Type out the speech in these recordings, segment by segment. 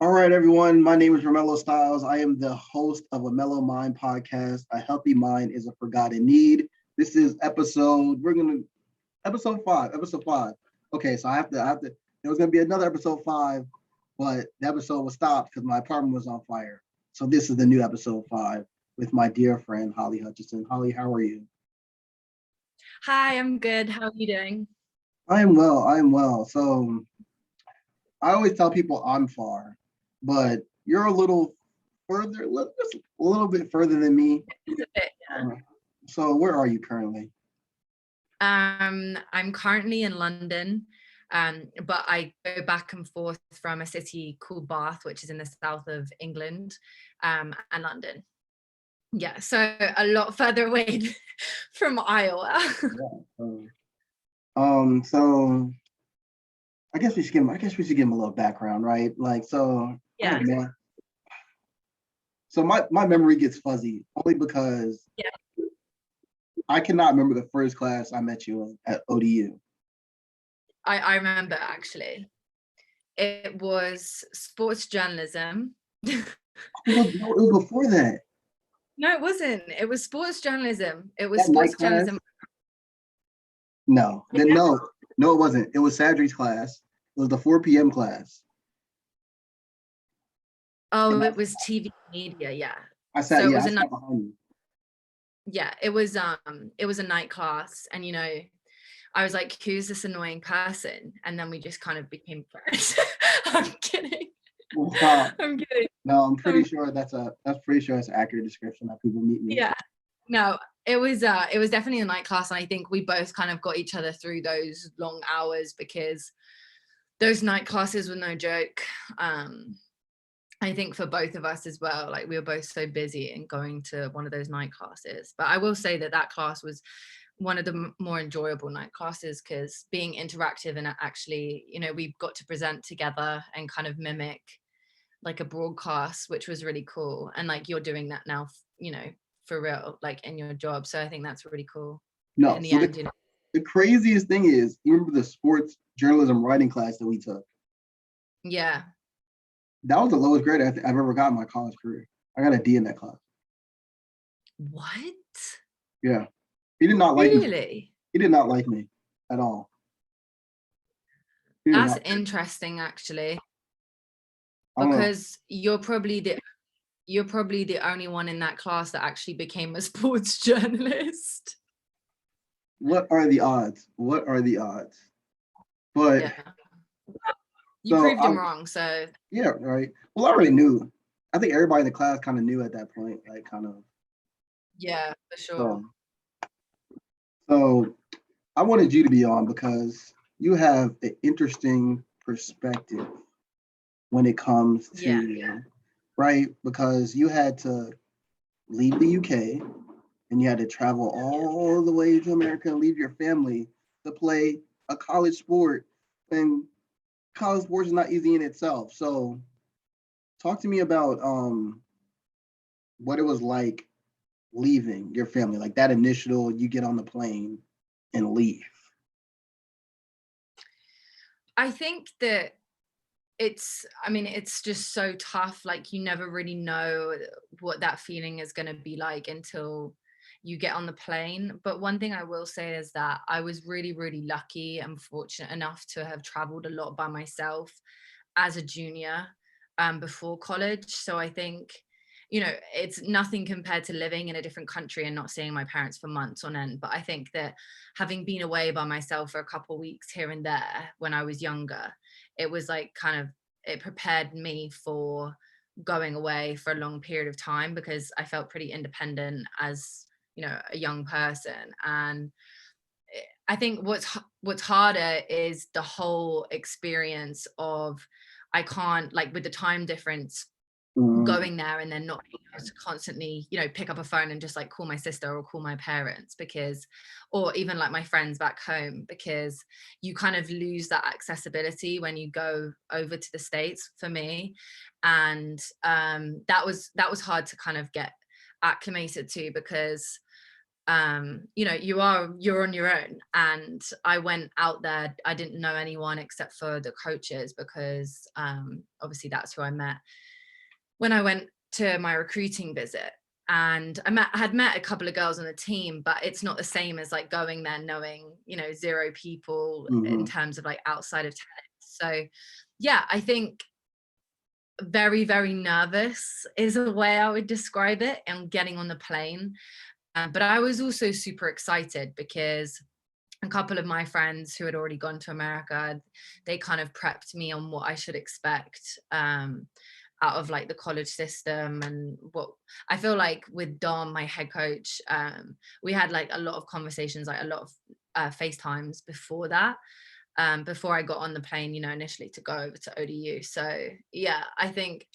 All right, everyone. My name is Romello Styles. I am the host of A Mellow Mind podcast. A healthy mind is a forgotten need. This is episode five. Episode five. Okay, so I have to. There was gonna be another episode five, but the episode was stopped because my apartment was on fire. So this is the new episode five with my dear friend Holly Hutchinson. Holly, how are you? Hi, I'm good. How are you doing? I am well. I am well. So I always tell people I'm far, but you're a little further, just a little bit further than me. It's a bit, Uh, so where are you currently? I'm currently in London, but I go back and forth from a city called Bath, which is in the south of England, and London. Yeah, so a lot further away from Iowa. Yeah. So I guess we should give him a little background, right? Like, so, oh Yeah, man. So my memory gets fuzzy only because yeah. I cannot remember the first class I met you in at ODU. I remember actually. It was sports journalism. No, it was before that. No, it wasn't. It was sports journalism. It was That night sports class? journalism. No. Yeah. Then no, it wasn't. It was Sadri's class. It was the 4 p.m. class. Oh, And it was TV media, yeah. I So sat, it yeah, was I a night, sat behind you. yeah, it was a night class, and I was like, who's this annoying person? And then we just kind of became friends. I'm kidding. Wow. I'm kidding. No, I'm Um, pretty sure that's pretty sure that's an accurate description of people meet me. yeah. No, it was definitely a night class, and I think we both kind of got each other through those long hours because those night classes were no joke. I think for both of us as well, like we were both so busy and going to one of those night classes. But I will say that that class was one of the more enjoyable night classes because being interactive and actually, we got to present together and kind of mimic like a broadcast, which was really cool. And like you're doing that now, for real, like in your job. So I think that's really cool. No, In the so end, the craziest thing is, you remember the sports journalism writing class that we took? yeah. That was the lowest grade I've ever got in my college career. I got a D in that class. What? Yeah. He did not like me. Really? He did not like me at all. He did That's not. interesting, actually, I don't know. because you're probably the only one in that class that actually became a sports journalist. What are the odds? What are the odds? But Yeah. You so proved him wrong, so yeah, right. Well, I already knew. I think everybody in the class kind of knew at that point, like kind of. yeah, for sure. So, so I wanted you to be on because you have an interesting perspective when it comes Yeah. to, right? Because you had to leave the UK and you had to travel all the way to America and leave your family to play a college sport. And college sports is not easy in itself. So talk to me about what it was like leaving your family, like that initial you get on the plane and leave. I think that it's just so tough. Like you never really know what that feeling is going to be like until you get on the plane. But one thing I will say is that I was really, really lucky and fortunate enough to have traveled a lot by myself as a junior before college. So I think, it's nothing compared to living in a different country and not seeing my parents for months on end. But I think that having been away by myself for a couple of weeks here and there when I was younger, it was like kind of, it prepared me for going away for a long period of time because I felt pretty independent as, a young person. And I think what's harder is the whole experience of I can't, like, with the time difference, Mm, going there and then not being able to constantly, pick up a phone and just like call my sister or call my parents because, or even like my friends back home, because you kind of lose that accessibility when you go over to the States for me. And that was hard to kind of get acclimated to because you're on your own. And I went out there, I didn't know anyone except for the coaches, because obviously that's who I met when I went to my recruiting visit. And I had met a couple of girls on the team, but it's not the same as like going there knowing, zero people in Hmm. terms of like outside of tennis. So yeah, I think very, very nervous is a way I would describe it, and getting on the plane. But I was also super excited because a couple of my friends who had already gone to America, they kind of prepped me on what I should expect out of like the college system. And what I feel like with Dom, my head coach, we had like a lot of conversations, like a lot of FaceTimes before that, before I got on the plane, initially to go over to ODU. So yeah, I think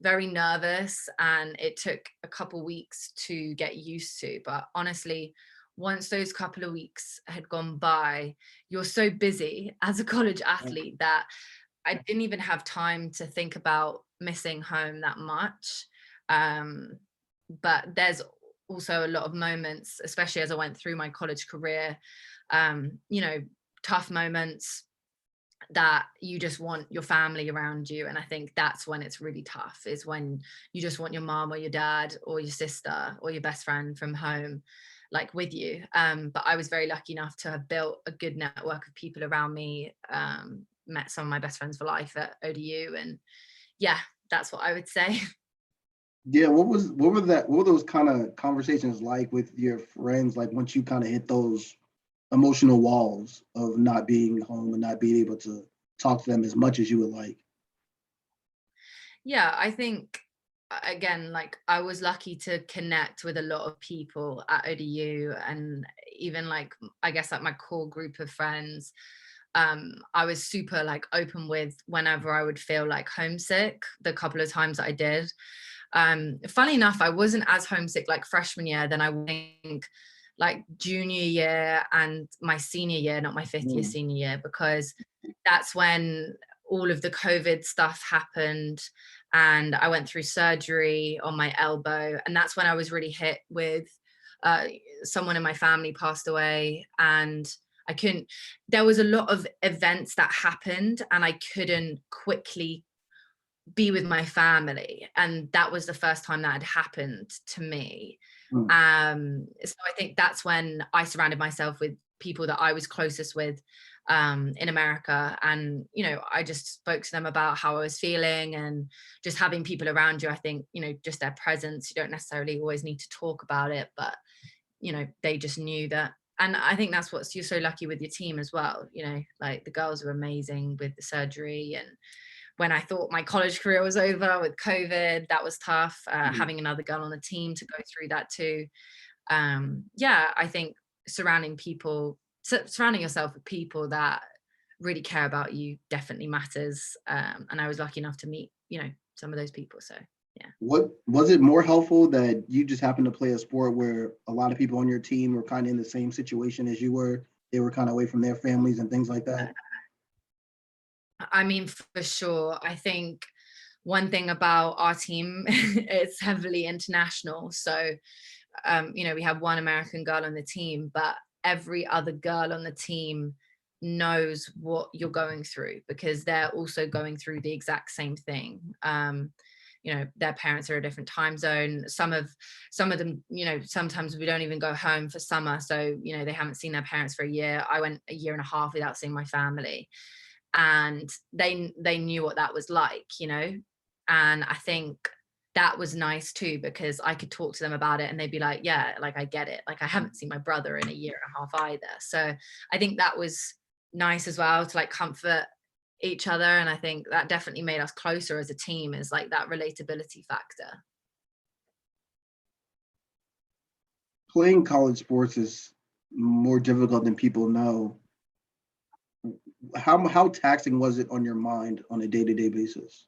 very nervous, and it took a couple weeks to get used to. But honestly, once those couple of weeks had gone by, you're so busy as a college athlete that I didn't even have time to think about missing home that much. Um, but there's also a lot of moments, especially as I went through my college career, um, you know, tough moments that you just want your family around you. And I think that's when it's really tough, is when you just want your mom or your dad or your sister or your best friend from home like with you. But I was very lucky enough to have built a good network of people around me, met some of my best friends for life at ODU. And yeah, that's what I would say. Yeah, what were those kind of conversations like with your friends? Like once you kind of hit those emotional walls of not being home and not being able to talk to them as much as you would like. Yeah, I think again, like I was lucky to connect with a lot of people at ODU, and even like I guess like my core group of friends, I was super like open with whenever I would feel like homesick, the couple of times that I did. Funny enough, I wasn't as homesick like freshman year than I think like junior year and my senior year, not my fifth year Mm. senior year, because that's when all of the COVID stuff happened, and I went through surgery on my elbow. And that's when I was really hit with uh, someone in my family passed away, and I couldn't, there was a lot of events that happened, and I couldn't quickly be with my family. And that was the first time that had happened to me. Mm. So I think that's when I surrounded myself with people that I was closest with in America. And, I just spoke to them about how I was feeling, and just having people around you. I think, just their presence, you don't necessarily always need to talk about it, but, they just knew that. And I think that's what you're so lucky with your team as well. Like the girls were amazing with the surgery. And when I thought my college career was over with COVID, that was tough. Mm. Having another girl on the team to go through that too. Yeah, I think surrounding yourself with people that really care about you definitely matters. And I was lucky enough to meet, some of those people. So yeah. What was it more helpful that you just happened to play a sport where a lot of people on your team were kind of in the same situation as you were? They were kind of away from their families and things like that. I mean, for sure. I think one thing about our team, it's heavily international. So we have one American girl on the team, but every other girl on the team knows what you're going through, because they're also going through the exact same thing. Their parents are a different time zone. Some of them, sometimes we don't even go home for summer. So, they haven't seen their parents for a year. I went a year and a half without seeing my family. And they knew what that was like. And I think that was nice too, because I could talk to them about it and they'd be like, yeah, like I get it, like I haven't seen my brother in a year and a half either. So I think that was nice as well, to like comfort each other. And I think that definitely made us closer as a team, is like that relatability factor. Playing college sports is more difficult than people know. How taxing was it on your mind on a day-to-day basis?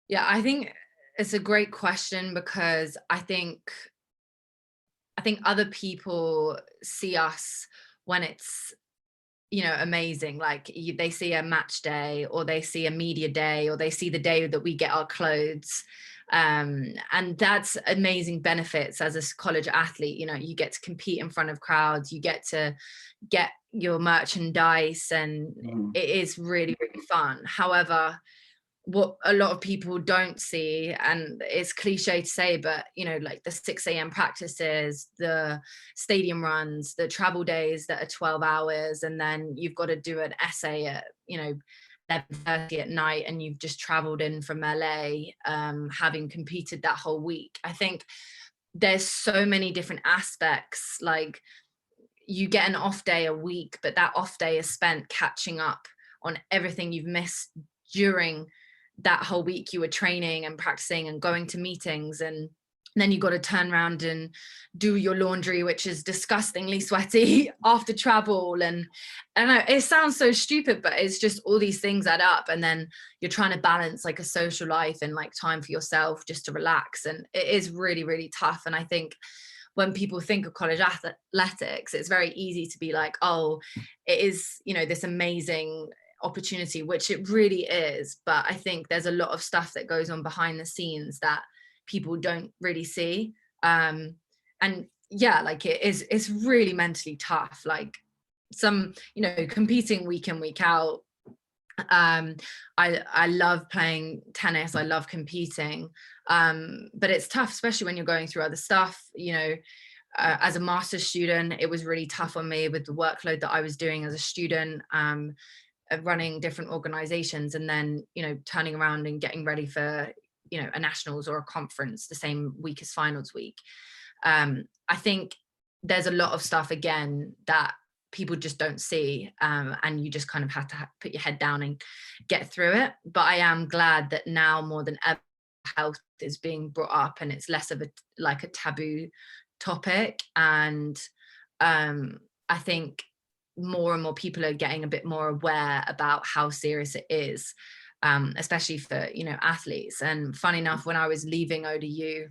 Yeah, I think it's a great question, because I think other people see us when it's amazing. Like they see a match day, or they see a media day, or they see the day that we get our clothes. And that's amazing benefits as a college athlete. You get to compete in front of crowds, you get to get your merchandise, and Mhm. it is really, really fun. However, what a lot of people don't see, and it's cliche to say, but like the 6 a.m. practices, the stadium runs, the travel days that are 12 hours, and then you've got to do an essay at 11:30 at night, and you've just traveled in from LA, having competed that whole week. I think there's so many different aspects. Like, you get an off day a week, but that off day is spent catching up on everything you've missed during that whole week you were training and practicing and going to meetings. And then you got to turn around and do your laundry, which is disgustingly sweaty after travel. And I know it sounds so stupid, but it's just all these things add up. And then you're trying to balance like a social life and like time for yourself just to relax. And it is really, really tough. And I think when people think of college athletics, it's very easy to be like, oh, it is, this amazing opportunity, which it really is. But I think there's a lot of stuff that goes on behind the scenes that people don't really see. And yeah, like it's really mentally tough. Like some, competing week in, week out. I love playing tennis, I love competing, but it's tough, especially when you're going through other stuff. As a master's student, it was really tough on me with the workload that I was doing as a student, running different organizations, and then turning around and getting ready for a nationals or a conference the same week as finals week. I think there's a lot of stuff again that people just don't see, and you just kind of have to put your head down and get through it. But I am glad that now more than ever, health is being brought up, and it's less of a taboo topic. And I think more and more people are getting a bit more aware about how serious it is, especially for athletes. And funny enough, when I was leaving ODU,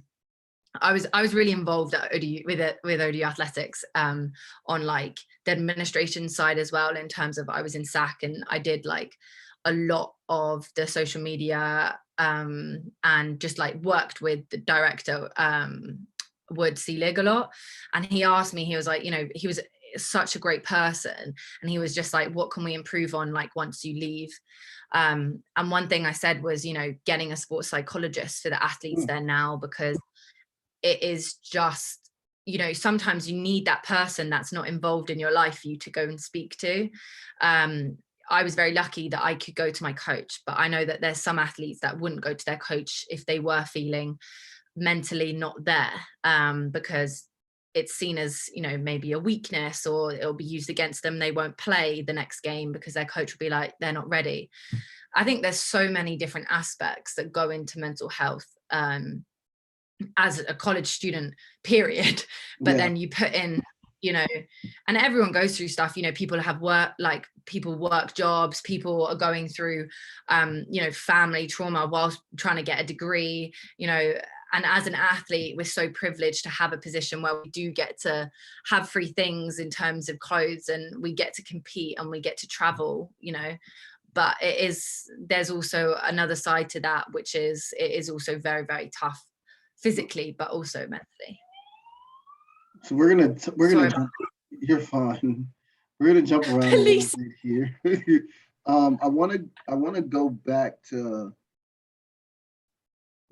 I was really involved at ODU with ODU athletics, on like the administration side as well, in terms of I was in SAC and I did like a lot of the social media, and just like worked with the director, Wood Seelig, a lot. And he asked me, he was like, he was such a great person, and he was just like, what can we improve on like once you leave? And one thing I said was, getting a sports psychologist for the athletes Mm. there now, because it is just, sometimes you need that person that's not involved in your life for you to go and speak to. I was very lucky that I could go to my coach, but I know that there's some athletes that wouldn't go to their coach if they were feeling mentally not there, because it's seen as maybe a weakness, or it'll be used against them. They won't play the next game because their coach will be like, they're not ready. I think there's so many different aspects that go into mental health, as a college student, period. But Yeah. then you put in, and everyone goes through stuff. People have work, like people work jobs, people are going through family trauma whilst trying to get a degree. And as an athlete, we're so privileged to have a position where we do get to have free things in terms of clothes, and we get to compete and we get to travel. But there's also another side to that, which is it is also very, very tough physically, but also mentally. So we're gonna Sorry about jump. You're fine. We're gonna jump around a little police. bit here. I wanna go back to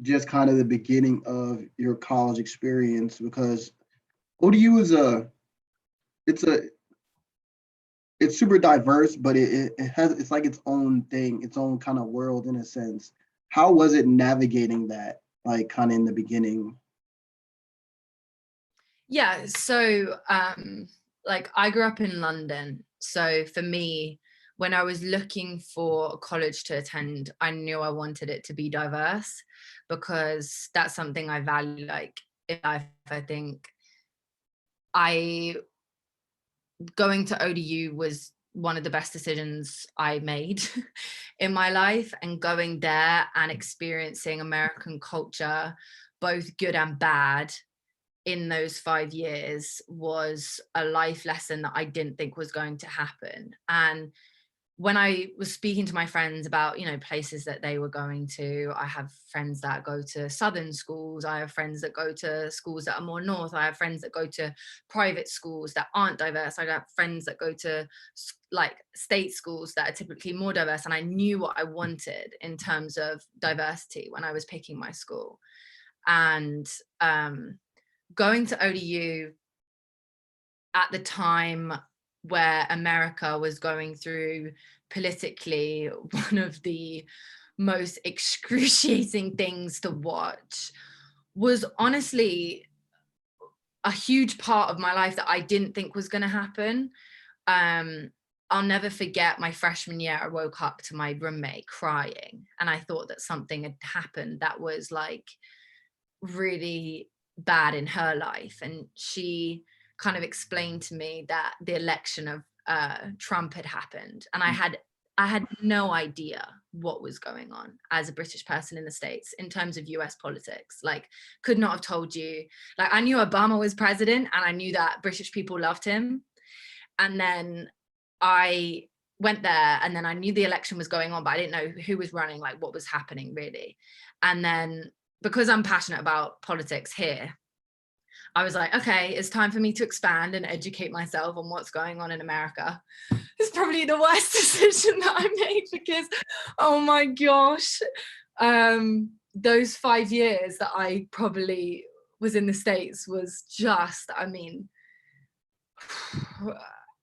just kind of the beginning of your college experience, because ODU is it's a it's super diverse, but it has it's like its own thing, its own kind of world in a sense. How was it navigating that, like kind of in the beginning? Yeah, so like I grew up in London. So for me, when I was looking for a college to attend, I knew I wanted it to be diverse, because that's something I value. Like in life, I think I going to ODU was one of the best decisions I made in my life, and going there and experiencing American culture, both good and bad, in those 5 years was a life lesson that I didn't think was going to happen. And when I was speaking to my friends about, you know, places that they were going to, I have friends that go to southern schools. I have friends that go to schools that are more north. I have friends that go to private schools that aren't diverse. I got friends that go to like state schools that are typically more diverse. And I knew what I wanted in terms of diversity when I was picking my school. And going to ODU at the time where America was going through politically one of the most excruciating things to watch was honestly a huge part of my life that I didn't think was going to happen. I'll never forget my freshman year. I woke up to my roommate crying, and I thought that something had happened that was like really bad in her life. And she kind of explained to me that the election of Trump had happened, and I had no idea what was going on as a British person in the States in terms of US politics. Like, could not have told you. Like, I knew Obama was president, and I knew that British people loved him. And then I went there, and then I knew the election was going on, but I didn't know who was running, like what was happening really. And then because I'm passionate about politics here, I was like, okay, it's time for me to expand and educate myself on what's going on in America. It's probably the worst decision that I made because, oh my gosh, those 5 years that I probably was in the States was just, I mean,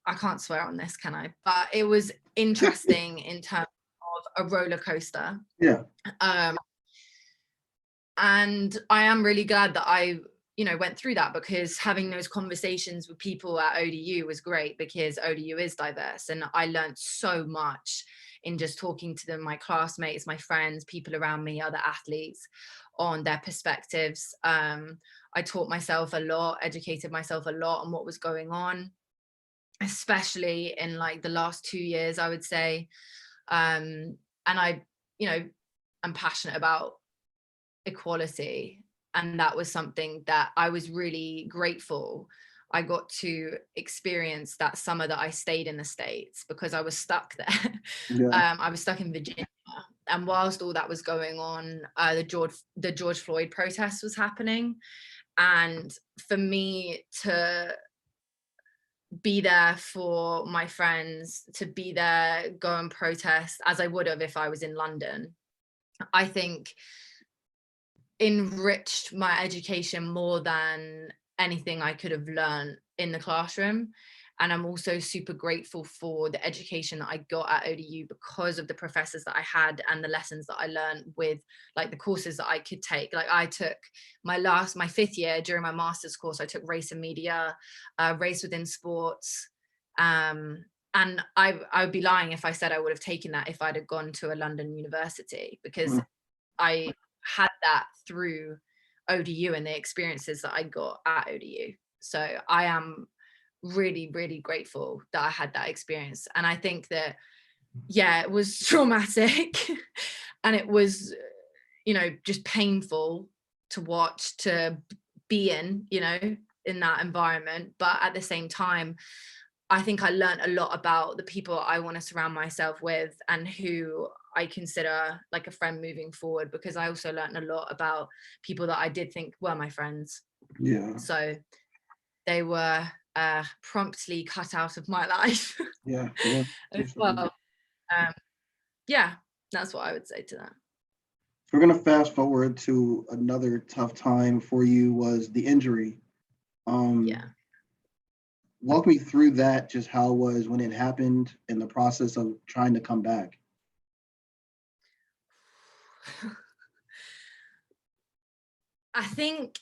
I can't swear on this, can I? But it was interesting in terms of a roller coaster. Yeah. And I am really glad that I, you know, went through that, because having those conversations with people at ODU was great, because ODU is diverse, and I learned so much in just talking to them, my classmates, my friends, people around me, other athletes, on their perspectives. I taught myself a lot, educated myself a lot on what was going on, especially in like the last 2 years, I would say. And I, you know, I'm passionate about equality, and that was something that I was really grateful I got to experience that summer that I stayed in the States, because I was stuck there. Yeah. I was stuck in Virginia, and whilst all that was going on, the George Floyd protest was happening, and for me to be there for my friends, to be there, go and protest as I would have if I was in London, I think enriched my education more than anything I could have learned in the classroom. And I'm also super grateful for the education that I got at ODU because of the professors that I had and the lessons that I learned with like the courses that I could take. Like, I took my 5th year during my master's course, I took race and media, race within sports. And I would be lying if I said I would have taken that if I'd have gone to a London university, because I had that through ODU and the experiences that I got at ODU. So I am really, really grateful that I had that experience. And I think that, yeah, it was traumatic and it was, you know, just painful to watch, to be in, you know, in that environment. But at the same time, I think I learned a lot about the people I want to surround myself with and who I consider like a friend moving forward, because I also learned a lot about people that I did think were my friends. Yeah. So they were promptly cut out of my life. Yeah. As well. Yeah, that's what I would say to that. We're gonna fast forward to another tough time for you was the injury. Yeah. Walk me through that, just how it was when it happened and the process of trying to come back. I think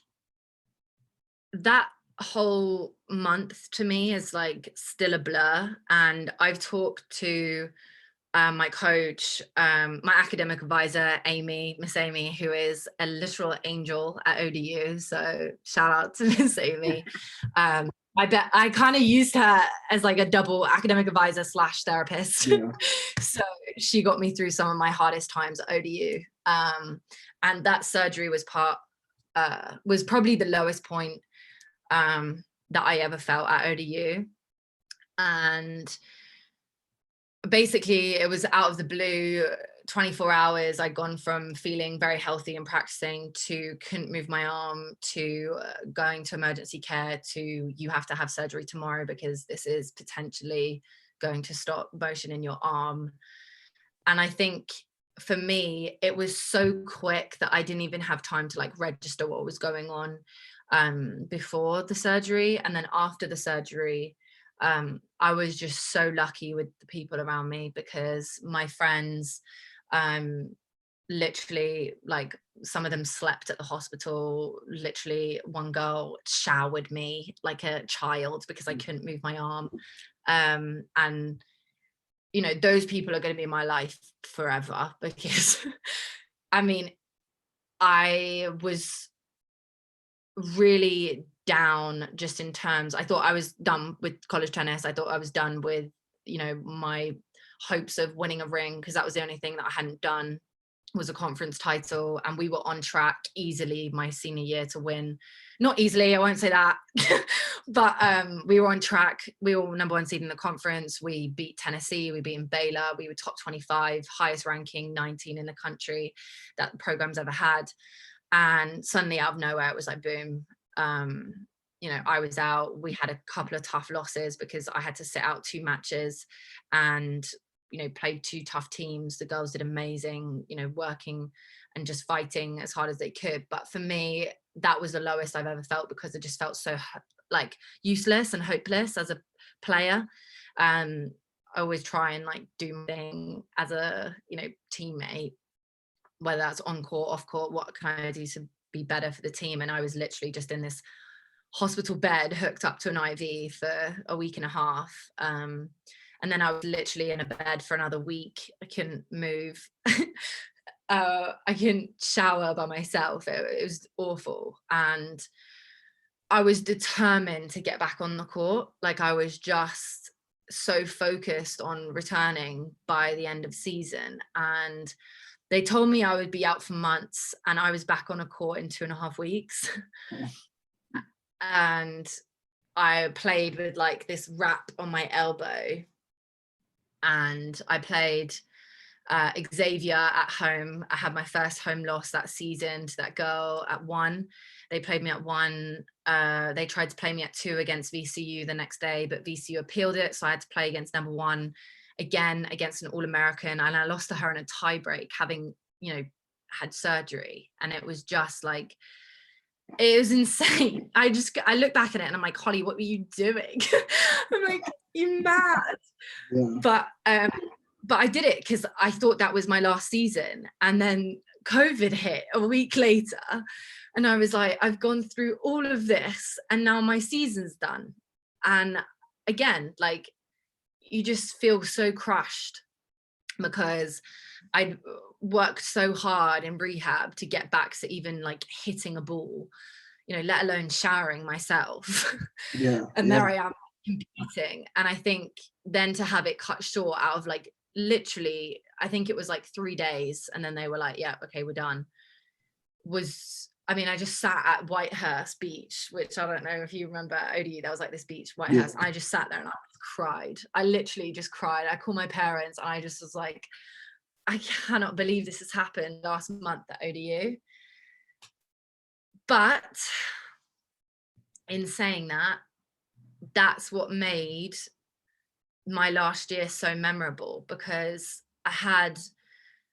that whole month to me is like still a blur. And I've talked to my coach, my academic advisor, Miss Amy, who is a literal angel at ODU. So shout out to Miss Amy. I bet I kind of used her as like a double academic advisor / therapist. Yeah. So she got me through some of my hardest times at ODU. And that surgery was probably the lowest point that I ever felt at ODU. And basically it was out of the blue. 24 hours, I'd gone from feeling very healthy and practicing to couldn't move my arm to going to emergency care to you have to have surgery tomorrow because this is potentially going to stop motion in your arm. And I think for me it was so quick that I didn't even have time to like register what was going on before the surgery. And then after the surgery, I was just so lucky with the people around me because my friends, um, literally, like some of them slept at the hospital. Literally, one girl showered me like a child because I couldn't move my arm. And you know, those people are going to be in my life forever because I mean, I was really down just in terms, I thought I was done with college tennis. I thought I was done with, you know, my hopes of winning a ring because that was the only thing that I hadn't done was a conference title, and we were on track easily my senior year to win. Not easily, I won't say that, but we were on track. We were number one seed in the conference. We beat Tennessee, we beat Baylor, we were top 25, highest ranking 19 in the country that the program's ever had. And suddenly out of nowhere it was like boom. You know, I was out. We had a couple of tough losses because I had to sit out 2 matches and, you know, played 2 tough teams. The girls did amazing, you know, working and just fighting as hard as they could. But for me, that was the lowest I've ever felt because it just felt so like useless and hopeless as a player. I always try and like do my thing as a, you know, teammate, whether that's on court, off court, what can I do to be better for the team? And I was literally just in this hospital bed hooked up to an IV for a week and a half. And then I was literally in a bed for another week. I couldn't move. I couldn't shower by myself. It was awful. And I was determined to get back on the court. Like I was just so focused on returning by the end of season. And they told me I would be out for months, and I was back on a court in 2.5 weeks. And I played with like this wrap on my elbow, and I played Xavier at home. I had my first home loss that season to that girl at 1. They played me at 1. They tried to play me at 2 against VCU the next day, but VCU appealed it, so I had to play against number 1 again against an All-American, and I lost to her in a tie break, having, you know, had surgery. And it was just like, it was insane. I look back at it and I'm like, Holly, what were you doing? I'm like, you mad? Yeah. But I did it because I thought that was my last season. And then COVID hit a week later. And I was like, I've gone through all of this and now my season's done. And again, like, you just feel so crushed because I'd worked so hard in rehab to get back to even like hitting a ball, you know, let alone showering myself. Yeah. And Yeah. there I am competing. And I think then to have it cut short out of like literally, I think it was like 3 days, and then they were like, yeah, okay, we're done, was, I mean, I just sat at Whitehurst Beach, which I don't know if you remember, Odie, there was like this beach, Whitehurst. Yeah. I just sat there and I cried. I literally just cried. I called my parents and I just was like, I cannot believe this has happened last month at ODU. But in saying that, that's what made my last year so memorable, because I had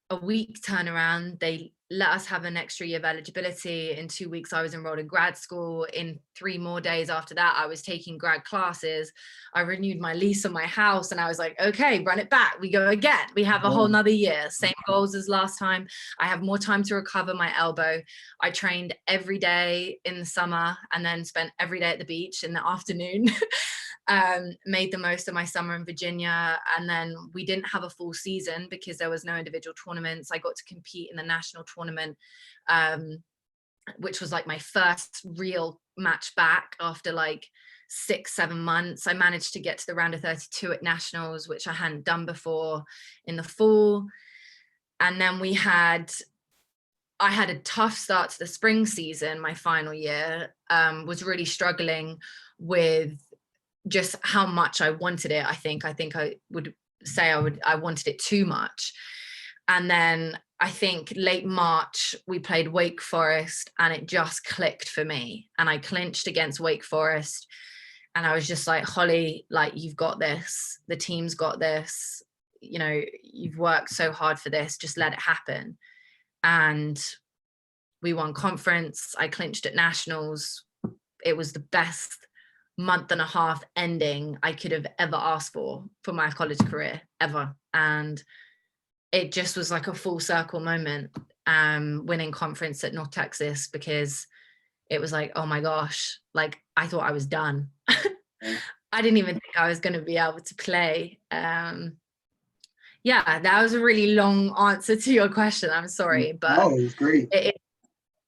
a week turnaround. They let us have an extra year of eligibility. In 2 weeks, I was enrolled in grad school. In 3 more days after that, I was taking grad classes. I renewed my lease on my house, and I was like, okay, run it back. We go again. We have a whole nother year. Same goals as last time. I have more time to recover my elbow. I trained every day in the summer and then spent every day at the beach in the afternoon. Made the most of my summer in Virginia. And then we didn't have a full season because there was no individual tournaments. I got to compete in the national tournament, which was like my first real match back after like 6-7 months. I managed to get to the round of 32 at nationals, which I hadn't done before, in the fall. And then we had I had a tough start to the spring season, my final year, was really struggling with just how much I wanted it. I think I would say I wanted it too much. And then I think late March we played Wake Forest and it just clicked for me. And I clinched against Wake Forest. And I was just like, Holly, like, you've got this. The team's got this. You know, you've worked so hard for this. Just let it happen. And we won conference. I clinched at nationals. It was the best month and a half ending I could have ever asked for my college career ever. And it just was like a full circle moment, winning conference at North Texas, because it was like, oh my gosh, like I thought I was done. I didn't even think I was going to be able to play. Yeah, that was a really long answer to your question. I'm sorry, but no, it was great.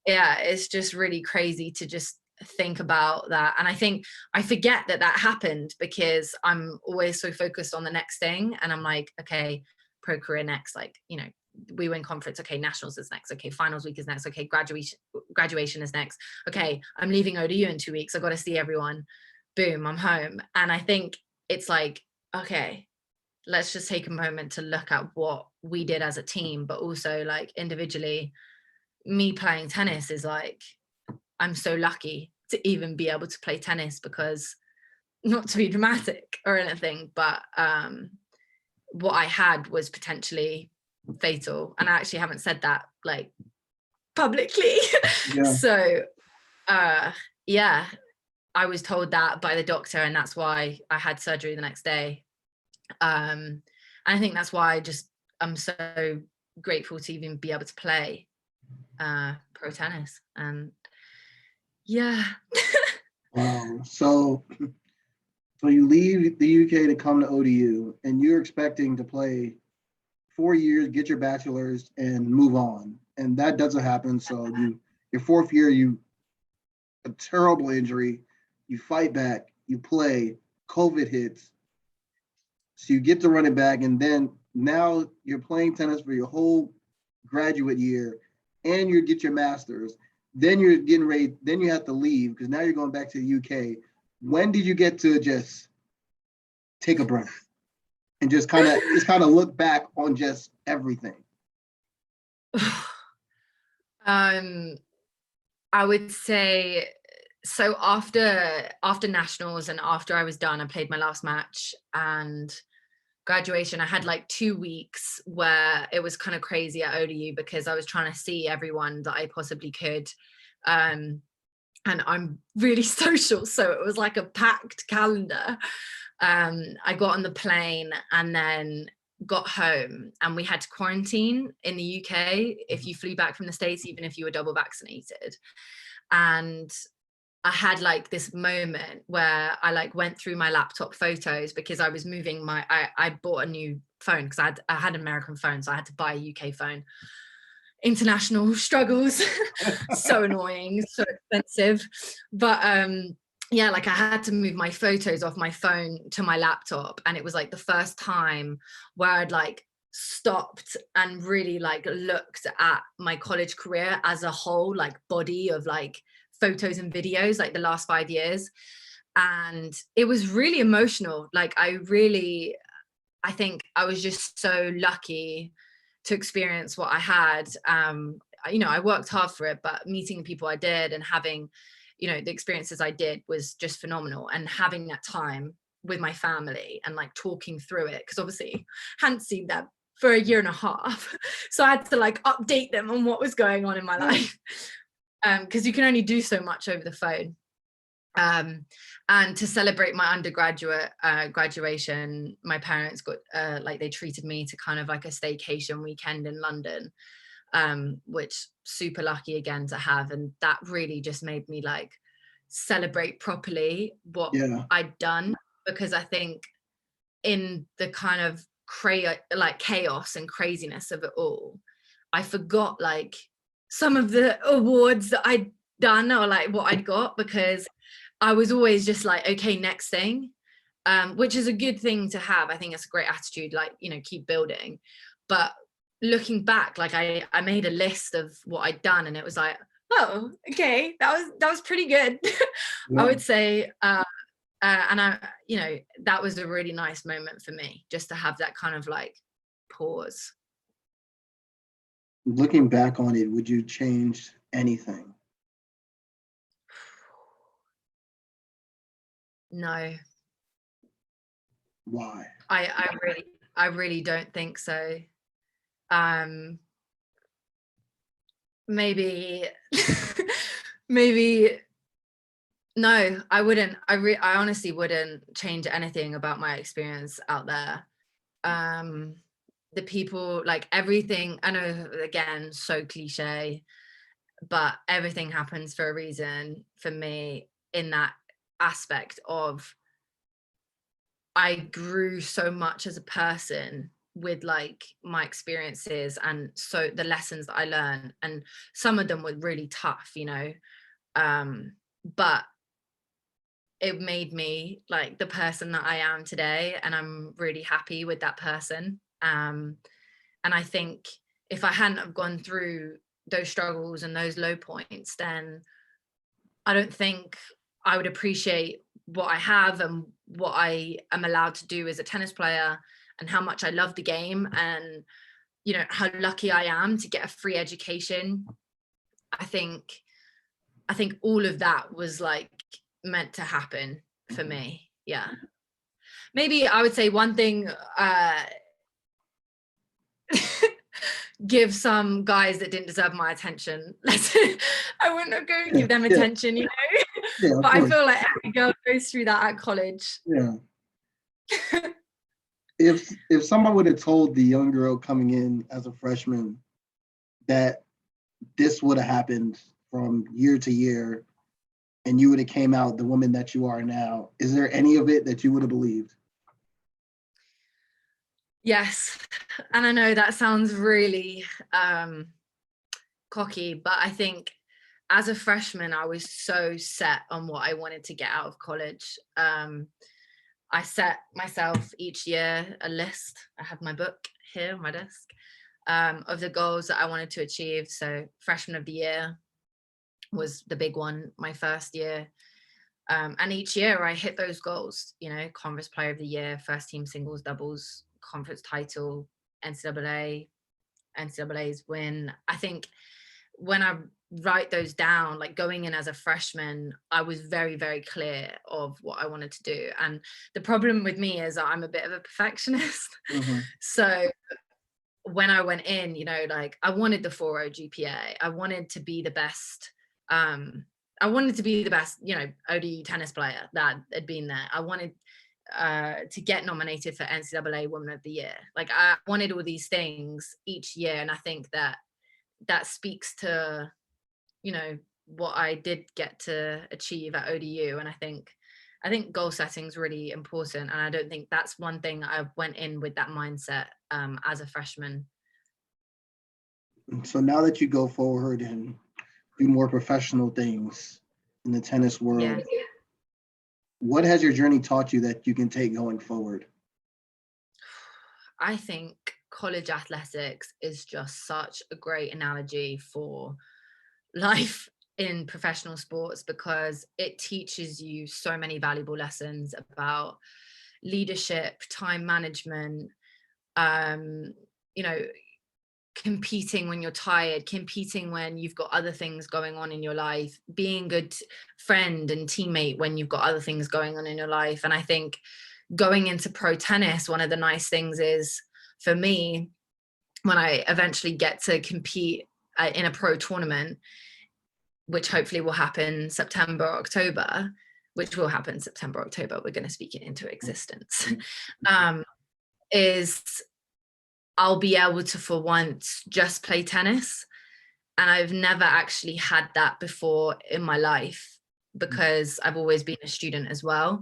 Yeah, it's just really crazy to just think about that. And I think I forget that happened because I'm always so focused on the next thing. And I'm like, okay, pro career next, like, you know, we win conference. Okay, nationals is next. Okay, finals week is next. Okay, graduation is next. Okay, I'm leaving ODU in 2 weeks. I got to see everyone. Boom, I'm home. And I think it's like, okay, let's just take a moment to look at what we did as a team, but also like individually. Me playing tennis is like, I'm so lucky to even be able to play tennis, because, not to be dramatic or anything, but what I had was potentially fatal. And I actually haven't said that like publicly. Yeah. So yeah, I was told that by the doctor, and that's why I had surgery the next day. And I think that's why I'm so grateful to even be able to play pro tennis. And yeah. Wow. So you leave the UK to come to ODU, and you're expecting to play 4 years, get your bachelor's, and move on, and that doesn't happen. So your fourth year, you a terrible injury, you fight back, you play, COVID hits, so you get to run it back, and then now you're playing tennis for your whole graduate year, and you get your master's. Then you're getting ready. Then you have to leave because now you're going back to the UK. When did you get to just take a breath and just kind of look back on just everything? I would say, so after nationals and after I was done, I played my last match, and graduation, I had like 2 weeks where it was kind of crazy at ODU because I was trying to see everyone that I possibly could. And I'm really social, so it was like a packed calendar. I got on the plane and then got home, and we had to quarantine in the UK if you flew back from the States, even if you were double vaccinated. And I had like this moment where I like went through my laptop photos, because I was moving I bought a new phone because I had an American phone, so I had to buy a UK phone. International struggles. So annoying, so expensive. But yeah, like I had to move my photos off my phone to my laptop, and it was like the first time where I'd like stopped and really like looked at my college career as a whole, like body of like photos and videos, like the last 5 years. And it was really emotional. Like I think I was just so lucky to experience what I had. You know, I worked hard for it, but meeting the people I did and having, you know, the experiences I did was just phenomenal. And having that time with my family and like talking through it, because obviously I hadn't seen them for a year and a half. So I had to like update them on what was going on in my life. Because you can only do so much over the phone. And to celebrate my undergraduate graduation, my parents got like they treated me to kind of like a staycation weekend in London, which super lucky again to have. And that really just made me like celebrate properly what I'd done, because I think in the kind of chaos and craziness of it all, I forgot like some of the awards that I'd done or like what I'd got, because I was always just like, okay, next thing, which is a good thing to have. I think it's a great attitude, like, you know, keep building. But looking back, like I made a list of what I'd done, and it was like, oh, okay, that was pretty good. I Yeah. would say, and that was a really nice moment for me, just to have that kind of like pause. Looking back on it, would you change anything? No, Why? I really don't think so. Um, maybe, maybe no, I wouldn't. I honestly wouldn't change anything about my experience out there. Um, the people, like everything. I know, again, so cliche, but everything happens for a reason for me in that aspect of I grew so much as a person with like my experiences, and so the lessons that I learned, and some of them were really tough, but it made me like the person that I am today, and I'm really happy with that person. And I think if I hadn't have gone through those struggles and those low points, then I don't think I would appreciate what I have and what I am allowed to do as a tennis player, and how much I love the game, and how lucky I am to get a free education. I think I think all of that was like meant to happen for Mhm. me. Yeah. Maybe I would say one thing, give some guys that didn't deserve my attention. I wouldn't have go and Yeah, give them yeah, attention. yeah, of But I course. feel like every girl goes through that at college. Yeah. If somebody would have told the young girl coming in as a freshman that this would have happened from year to year and you would have came out the woman that you are now, is there any of it that you would have believed? Yes. And I know that sounds really cocky, but I think as a freshman, I was so set on what I wanted to get out of college. I set myself each year a list. I have my book here on my desk, of the goals that I wanted to achieve. So, freshman of the year was the big one, my first year. And each year I hit those goals, conference player of the year, first team singles, doubles, conference title, NCAA, NCAA's win. I think when I write those down, like going in as a freshman, I was very, very clear of what I wanted to do. And the problem with me is I'm a bit of a perfectionist. Mm-hmm. So when I went in, like I wanted the 4.0 GPA. I wanted to be the best. I wanted to be the best, ODU tennis player that had been there. I wanted to get nominated for NCAA Woman of the Year. Like I wanted all these things each year, and I think that speaks to what I did get to achieve at ODU. And I think goal setting is really important, and I don't think that's one thing I went in with that mindset as a freshman. So now that you go forward and do more professional things in the tennis Yeah. world, what has your journey taught you that you can take going forward? I think college athletics is just such a great analogy for life in professional sports, because it teaches you so many valuable lessons about leadership, time management, um, you know, competing when you're tired, competing when you've got other things going on in your life, being a good friend and teammate when you've got other things going on in your life. And I think going into pro tennis, one of the nice things is for me, when I eventually get to compete in a pro tournament, which hopefully will happen September, October, which will happen September, October, we're going to speak it into existence, is I'll be able to, for once, just play tennis. And I've never actually had that before in my life, because I've always been a student as well.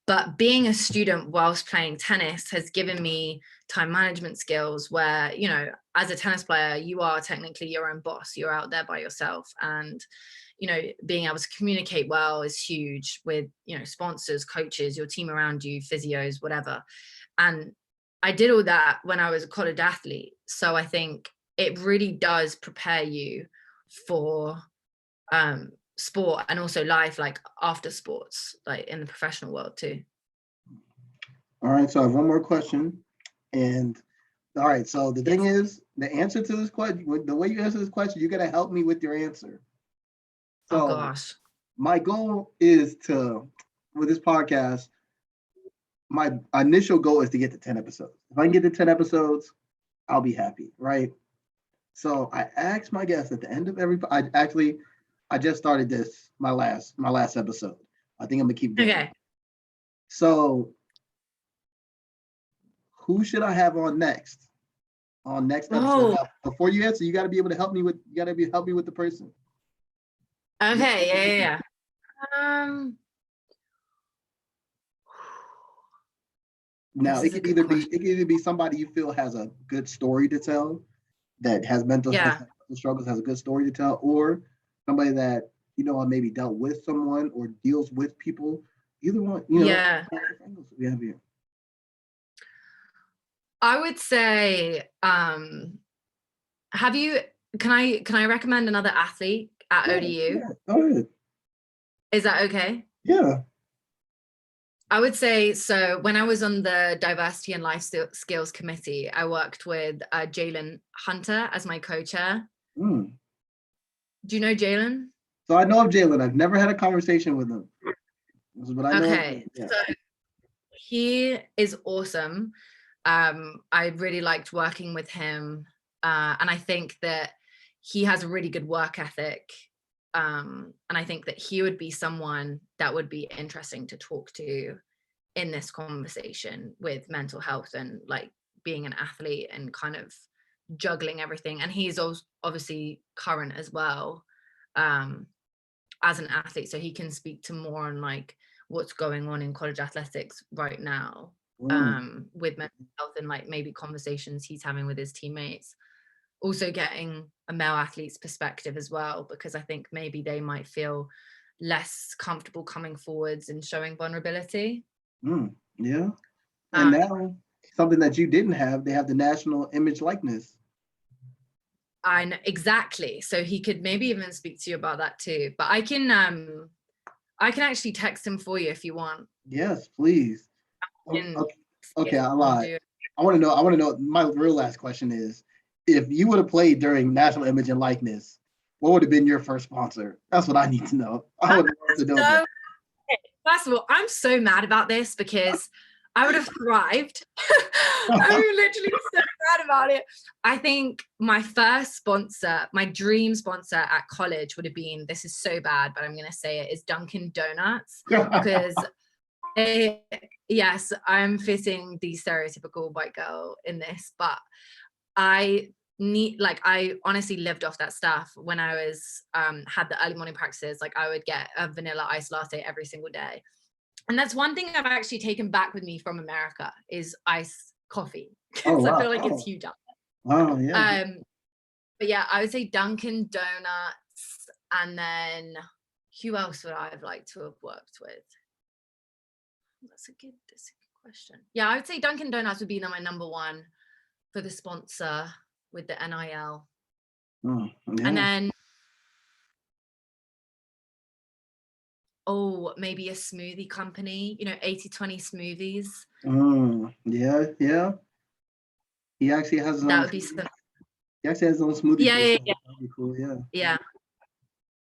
But being a student whilst playing tennis has given me time management skills where, as a tennis player, you are technically your own boss. You're out there by yourself. And, being able to communicate well is huge with, sponsors, coaches, your team around you, physios, whatever. And I did all that when I was a college athlete. So I think it really does prepare you for sport and also life, like after sports, like in the professional world too. All right, so I have one more question. And all right, so the thing Yes. is, the answer to this question, the way you answer this question, you got to help me with your answer. Oh So gosh. my goal is to, with this podcast, my initial goal is to get to 10 episodes. If I can get to 10 episodes, I'll be happy, right? So I asked my guests at the end of every, I just started this, my last episode. I think I'm gonna keep going. Okay. So who should I have on next? On next episode. Oh, Now, before you answer, you got to be able to help me with. You got to help me with the person. okay. Yeah. Now This is a good question. it can either be somebody you feel has a good story to tell, that has Yeah. mental struggles, has a good story to tell, or somebody that maybe dealt with someone or deals with people. Either one, Yeah. we have here. I would say, have you, can I recommend another athlete at Yeah, ODU? yeah, go ahead. Is that okay? Yeah. I would say, so when I was on the diversity and life skills committee, I worked with Jalen Hunter as my co-chair. Mm. Do you know Jalen? So I know of Jalen. I've never had a conversation with him, but I know of Okay, Jalen. Yeah. so he is awesome. I really liked working with him, and I think that he has a really good work ethic. And I think that he would be someone that would be interesting to talk to in this conversation with mental health and like being an athlete and kind of juggling everything. And he's obviously current as well, as an athlete, so he can speak to more on like what's going on in college athletics right now, Mm. with mental health and like maybe conversations he's having with his teammates. Also getting a male athlete's perspective as well, because I think maybe they might feel less comfortable coming forwards and showing vulnerability. Mm. Yeah. And Um, now something that you didn't have, they have the national image likeness. I know, exactly. So he could maybe even speak to you about that too. But I can actually text him for you if you want. Yes, please. And Okay, okay, I I'll lied. do. I want to know. I want to know. My real last question is: if you would have played during National Image and Likeness, what would have been your first sponsor? That's what I need to know. I would love to know that. So, first of all, I'm so mad about this because I would have thrived. I'm literally so mad about it. I think my first sponsor, my dream sponsor at college would have been, this is so bad, but I'm going to say it, is Dunkin' Donuts. Because yes, I'm fitting the stereotypical white girl in this, but I honestly lived off that stuff when I was had the early morning practices. Like I would get a vanilla iced latte every single day. And that's one thing I've actually taken back with me from America is iced coffee. Oh Because I wow! feel like it's Oh huge up wow! Yeah. there. But yeah, I would say Dunkin' Donuts, and then who else would I have liked to have worked with? That's a good question. Yeah, I would say Dunkin' Donuts would be my number one for the sponsor with the NIL. Oh, yeah. And then, maybe a smoothie company, 80/20 smoothies. Yeah. Yeah. He actually has his That own. would be some, He actually has his own smoothie yeah, place. yeah, So yeah, that'd be cool. Yeah. yeah.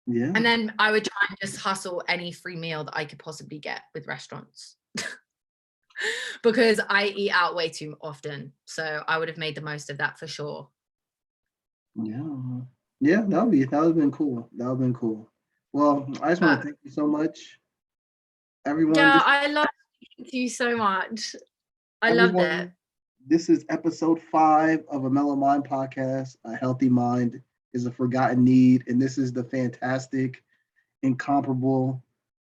Yeah. And then I would try and just hustle any free meal that I could possibly get with restaurants. Because I eat out way too often. So I would have made the most of that for sure. Yeah. Yeah. That would have been cool. That would have been cool. Well, I just want But to thank you so much, everyone. yeah, I love you so much. I loved it. Everyone, this is episode 5 of A Mellow Mind podcast. A healthy mind is a forgotten need, and this is the fantastic, incomparable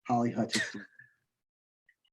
Holly Hutchinson.